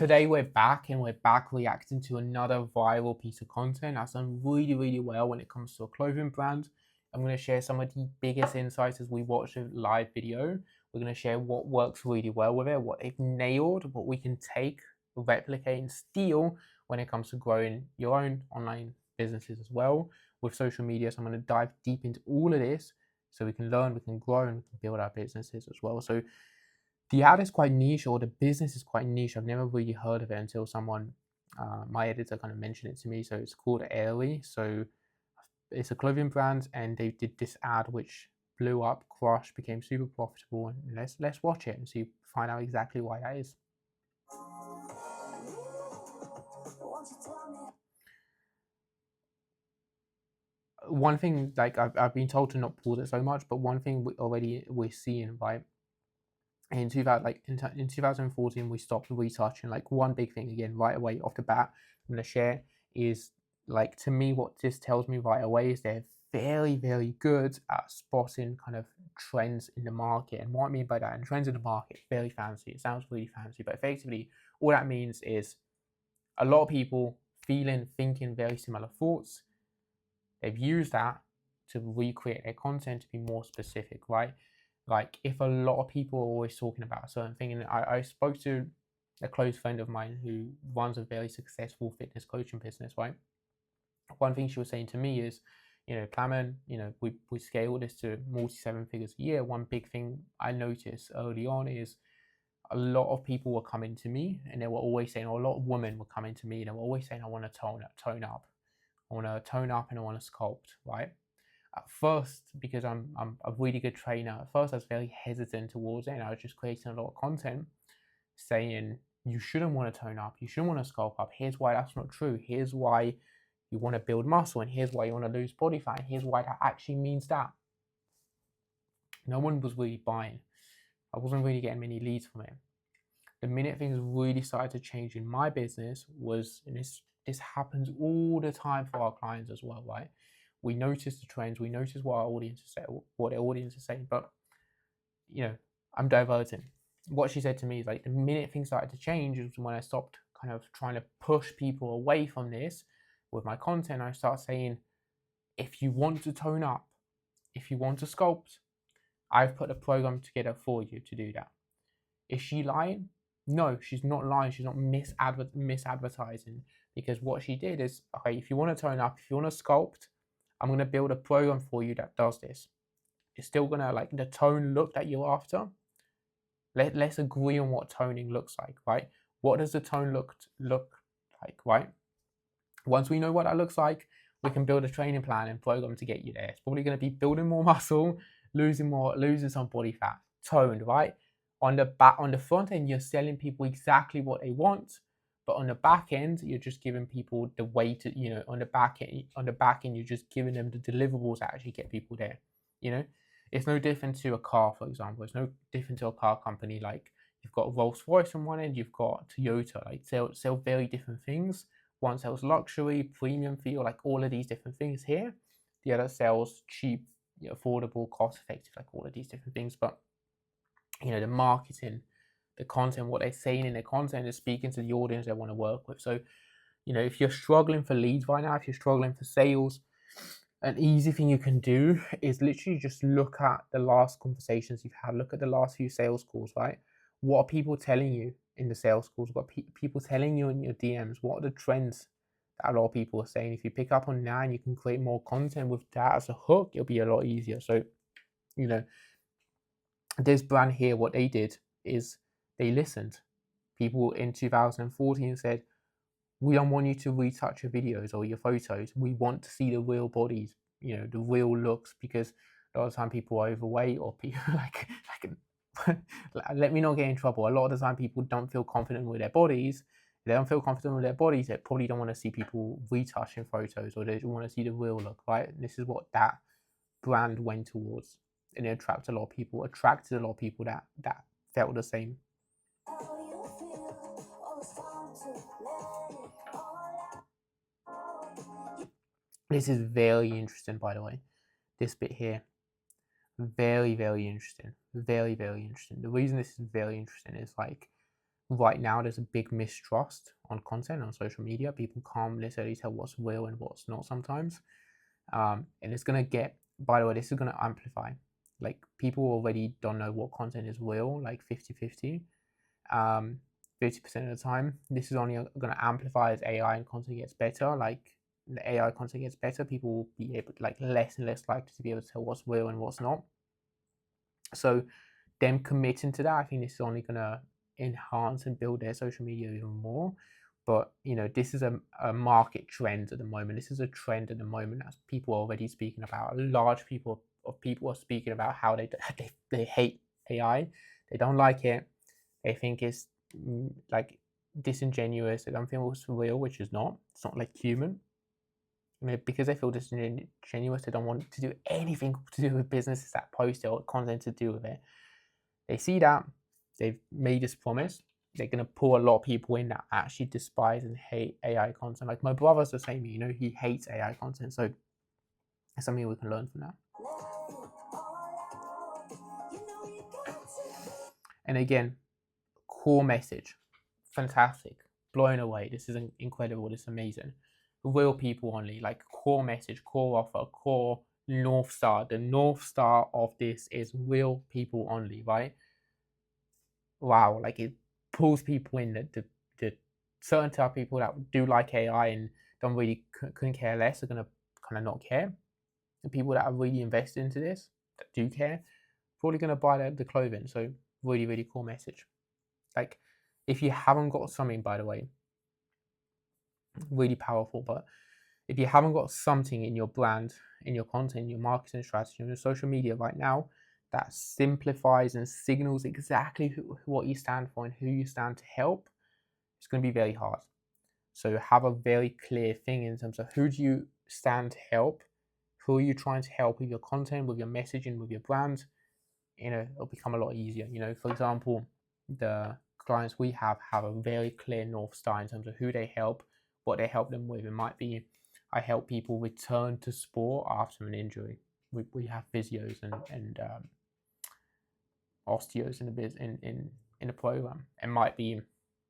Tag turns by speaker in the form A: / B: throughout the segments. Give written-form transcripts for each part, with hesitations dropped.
A: Today we're back and we're back reacting to another viral piece of content that's done really, really well when it comes to a clothing brand. I'm going to share some of the biggest insights as we watch a live video. We're going to share what works really well with it, what they've nailed, what we can take, replicate, and steal when it comes to growing your own online businesses as well with social media. So I'm going to dive deep into all of this so we can learn, we can grow, and we can build our businesses as well. So the ad is quite niche, or the business is quite niche. I've never really heard of it until someone, my editor, kind of mentioned it to me. So it's called Airly. So it's a clothing brand, and they did this ad which blew up, crushed, became super profitable. And let's watch it and see, find out exactly why that is. One thing, like I've been told to not pause it so much, but one thing we're seeing, right? In 2014, we stopped retouching. Like, one big thing, again, right away off the bat, I'm gonna share is, like, to me, what this tells me right away is they're very, very good at spotting kind of trends in the market. And what I mean by that, and trends in the market, very fancy. It sounds really fancy, but effectively, all that means is a lot of people thinking very similar thoughts. They've used that to recreate their content to be more specific, right? Like, if a lot of people are always talking about a certain thing, and I spoke to a close friend of mine who runs a very successful fitness coaching business, right? One thing she was saying to me is, Plamen, we scale this to multi-seven figures a year. One big thing I noticed early on is a lot of people were coming to me, and they were always saying, or a lot of women were coming to me, and they were always saying, I want to tone up. I want to tone up and I want to sculpt, right? At first, because I'm a really good trainer, at first I was very hesitant towards it, and I was just creating a lot of content saying you shouldn't want to tone up, you shouldn't want to sculpt up. Here's why that's not true. Here's why you want to build muscle, and here's why you want to lose body fat, and here's why that actually means that. No one was really buying. I wasn't really getting many leads from it. The minute things really started to change in my business was, and this happens all the time for our clients as well, right? We notice the trends, we notice what our audience is saying, what their audience is saying, but I'm diverting. What she said to me is, like, the minute things started to change was when I stopped kind of trying to push people away from this with my content. I start saying, if you want to tone up, if you want to sculpt, I've put a program together for you to do that. Is she lying? No, she's not lying. She's not misadvertising, because what she did is, okay, if you want to tone up, if you want to sculpt, I'm going to build a program for you that does this. It's still going to, like, the tone look that you're after. Let's agree on what toning looks like, right? What does the tone look like, right? Once we know what that looks like, we can build a training plan and program to get you there. It's probably going to be building more muscle, losing some body fat, toned, right? On the front end, you're selling people exactly what they want, but on the back end, you're just giving people the way to, on the back end, you're just giving them the deliverables that actually get people there. It's no different to a car, for example. It's no different to a car company. Like, you've got Rolls-Royce on one end, you've got Toyota. Like, sell very different things. One sells luxury, premium feel, like all of these different things here. The other sells cheap, affordable, cost-effective, like all of these different things. But the marketing, the content, what they're saying in their content is speaking to the audience they want to work with. So, if you're struggling for leads right now, if you're struggling for sales, an easy thing you can do is literally just look at the last conversations you've had. Look at the last few sales calls, right? What are people telling you in the sales calls? What are people telling you in your DMs? What are the trends that a lot of people are saying? If you pick up on that and you can create more content with that as a hook, it'll be a lot easier. So, this brand here, what they did is they listened. People in 2014 said, we don't want you to retouch your videos or your photos. We want to see the real bodies, the real looks, because a lot of the time people are overweight, or people let me not get in trouble. A lot of the time people don't feel confident with their bodies. If they don't feel confident with their bodies, they probably don't want to see people retouching photos, or they want to see the real look, right? And this is what that brand went towards, and it attracted a lot of people that felt the same. This is very interesting, by the way. This bit here, very, very interesting. Very, very interesting. The reason this is very interesting is, like, right now there's a big mistrust on content on social media. People can't necessarily tell what's real and what's not sometimes. And it's going to get, by the way, this is going to amplify. Like, people already don't know what content is real, like 50-50. 50% of the time. This is only going to amplify as AI and content gets better. Like, the AI content gets better, people will be able to, like, less and less likely to be able to tell what's real and what's not. So them committing to that, I think this is only going to enhance and build their social media even more. But this is a market trend at the moment. This is a trend at the moment that people are already speaking about. A large people are speaking about how they hate AI. They don't like it. They think it's like disingenuous. They don't feel it's real, which is not. It's not like human. Because they feel disingenuous, they don't want to do anything to do with businesses that post it or content to do with it. They see that they've made this promise. They're going to pull a lot of people in that actually despise and hate AI content. Like, my brother's the same, he hates AI content. So it's something we can learn from that. And again, core message, fantastic, blown away. This is incredible. This is amazing. Real people only, like, core message, core offer, core North Star. The North Star of this is real people only, right? Wow, like, it pulls people in. The certain type of people that do like AI and don't really couldn't care less are gonna kind of not care. The people that are really invested into this, that do care, probably gonna buy the clothing. So really, really cool message. Like, if you haven't got something, by the way, really powerful, but if you haven't got something in your brand, in your content, your marketing strategy, in your social media right now that simplifies and signals exactly what you stand for and who you stand to help, it's going to be very hard. So have a very clear thing in terms of who do you stand to help, who are you trying to help with your content, with your messaging, with your brand. It'll become a lot easier. For example, the clients we have a very clear North Star in terms of who they help, what they help them with. It might be, I help people return to sport after an injury. We have physios and osteos in the program. It might be,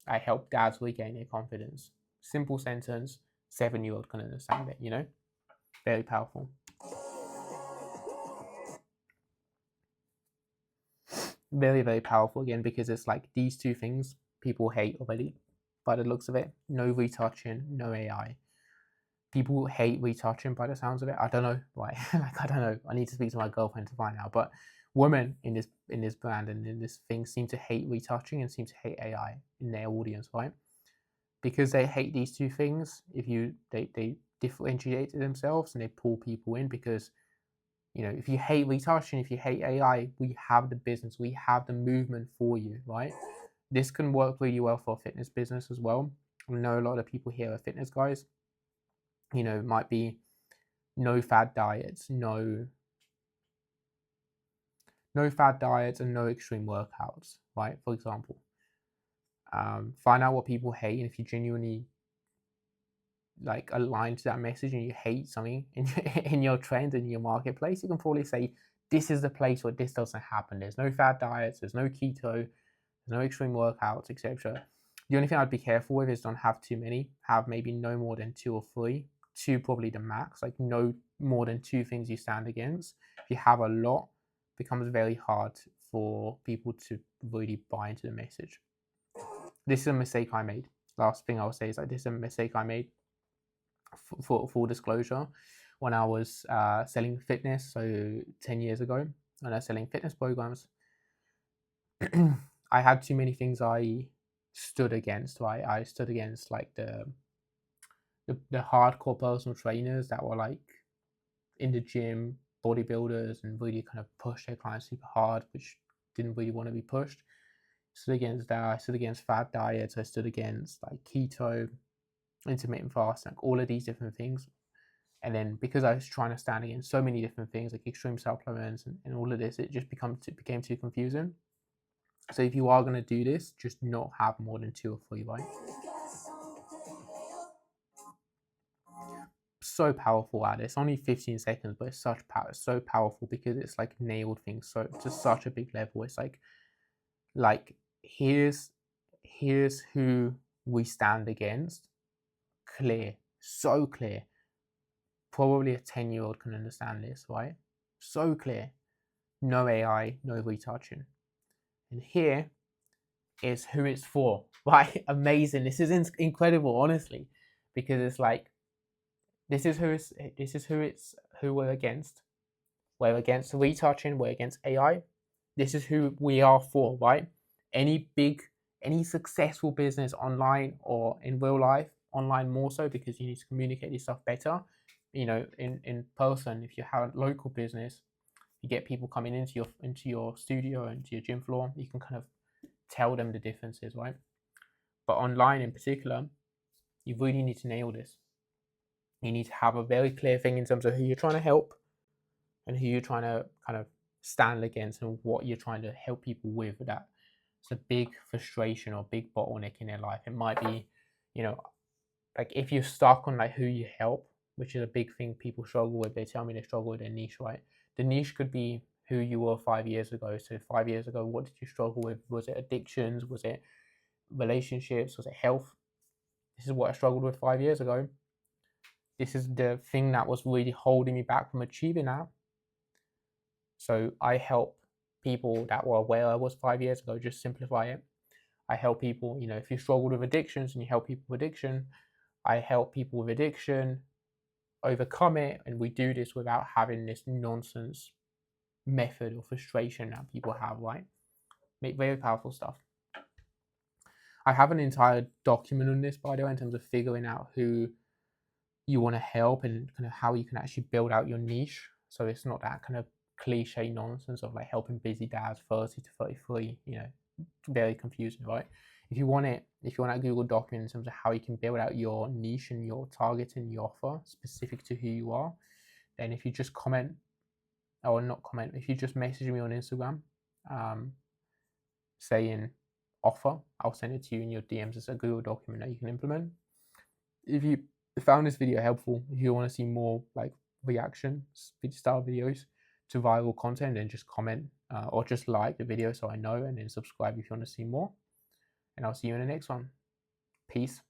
A: I help dads regain their confidence. Simple sentence, 7-year-old can understand it. Very powerful. Very, very powerful again, because it's like these two things people hate already by the looks of it. No retouching, no AI. People hate retouching by the sounds of it. I don't know why. I don't know. I need to speak to my girlfriend to find out. But women in this brand and in this thing seem to hate retouching and seem to hate AI in their audience, right? Because they hate these two things. They differentiate themselves and they pull people in, because if you hate retouching, if you hate AI, we have the business, we have the movement for you, right? This can work really well for a fitness business as well. I know a lot of people here are fitness guys. It might be no fad diets, no fad diets and no extreme workouts, right? For example, find out what people hate, and if you genuinely like align to that message and you hate something in your trend and your marketplace, you can probably say, this is the place where this doesn't happen. There's no fad diets, there's no keto, there's no extreme workouts, etc. The only thing I'd be careful with is don't have too many. Have maybe no more than 2 or 3. 2 probably the max, like no more than 2 things you stand against. If you have a lot, it becomes very hard for people to really buy into the message. This is a mistake I made. Last thing I'll say is, like, this is a mistake I made. For full disclosure, when I was selling fitness, so 10 years ago, when I was selling fitness programs, I had too many things I stood against, right? I stood against like the hardcore personal trainers that were like in the gym, bodybuilders, and really kind of push their clients super hard, which didn't really want to be pushed. Stood against that. I stood against fad diets. I stood against like keto, intermittent fasting, like all of these different things. And then because I was trying to stand against so many different things like extreme supplements and all of this, it just became too confusing. So if you are going to do this, just not have more than 2 or 3, right? So powerful at it. It's only 15 seconds, but it's so powerful because it's like nailed things so to such a big level. It's like here's here's who we stand against. Clear, so clear. Probably a 10-year-old can understand this, right? So clear. No AI, no retouching. And here is who it's for, right? Amazing. This is incredible, honestly, because it's like, this is who we're against. We're against retouching. We're against AI. This is who we are for, right? Any successful business online or in real life, online more so because you need to communicate this stuff better. You know, in person, if you have a local business, you get people coming into your studio and to your gym floor, you can kind of tell them the differences, right? But online in particular, you really need to nail this. You need to have a very clear thing in terms of who you're trying to help and who you're trying to kind of stand against and what you're trying to help people with. That it's a big frustration or big bottleneck in their life. It might be, you know, like if you're stuck on like who you help, which is a big thing people struggle with. They tell me they struggle with their niche, right? The niche could be who you were 5 years ago. So 5 years ago, what did you struggle with? Was it addictions? Was it relationships? Was it health? This is what I struggled with 5 years ago. This is the thing that was really holding me back from achieving that. So I help people that were where I was 5 years ago, just simplify it. I help people, you know, if you struggled with addictions and you help people with addiction, I help people with addiction overcome it, and we do this without having this nonsense method or frustration that people have, right? Make very powerful stuff. I have an entire document on this, by the way, in terms of figuring out who you want to help and kind of how you can actually build out your niche. So it's not that kind of cliche nonsense of like helping busy dads 30 to 33, you know, very confusing, right? If you want a Google document in terms of how you can build out your niche and your target and your offer specific to who you are, then if you just comment, or not comment, if you just message me on Instagram, saying offer, I'll send it to you in your DMs as a Google document that you can implement. If you found this video helpful, if you want to see more like reaction style videos to viral content, then just comment or just like the video so I know, and then subscribe if you want to see more. And I'll see you in the next one. Peace.